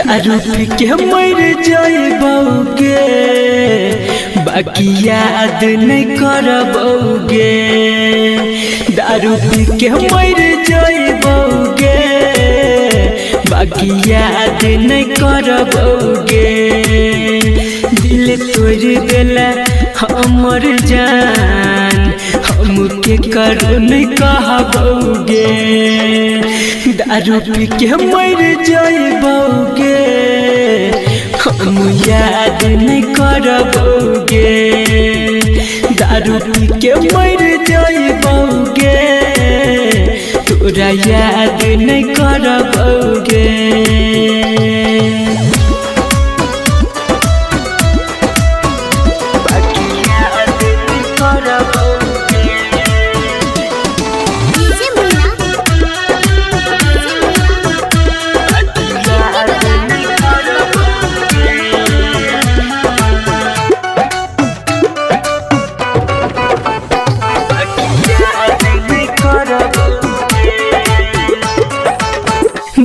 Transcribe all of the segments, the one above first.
दारू पी के मर जाइबोगे बाकी याद नहीं करबोगे। दारू पी के मर जाइबोगे बाकी याद नहीं करबोगे। दिल तोड़ देला हमर जान हमके करो नहीं कहबोगे। दारू पी के मर जाइबोगे हम याद नहीं करबोगे। दारू पी के मर जाइबोगे तोरा याद नहीं करबोगे।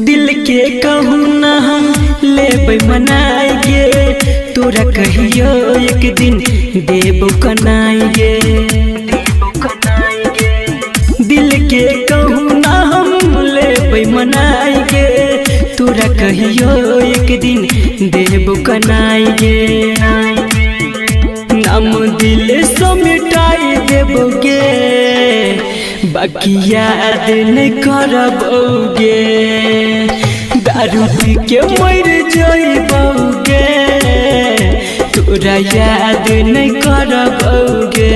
दिल के कहूँ न हम लेबै मनाएंगे तोरा कहियो एक दिन देबो कनाएंगे। दिल के कहूँ न हम लेबै मनाएंगे तोरा कहियो एक दिन देबो कनाएंगे। नाम दिल से मिटाई देबोगे बाकी याद नहीं करबोगे। दारू पी के मर जाइबोगे तोरा याद नहीं करबोगे।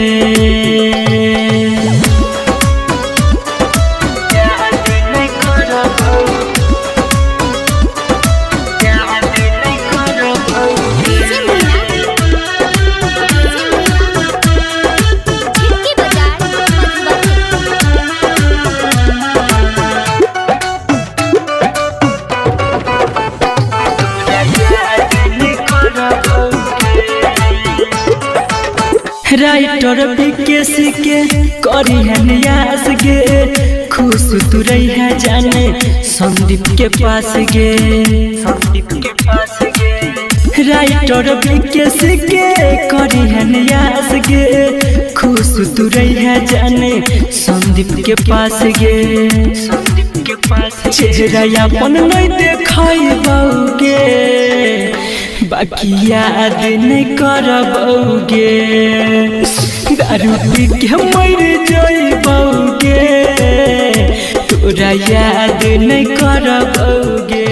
राइटर विकेश के करी हनियास गे खुश तू रही है जाने संदीप के पास गे। राइटर विकेश के करी हनियास गे खुश तू रही है जाने संदीप के पास गे। चेहरा अपन नहीं देखाइबोगे बाकी याद नहीं करबोगे। दारू पी के मर जाइबोगे तोरा याद नहीं करबोगे।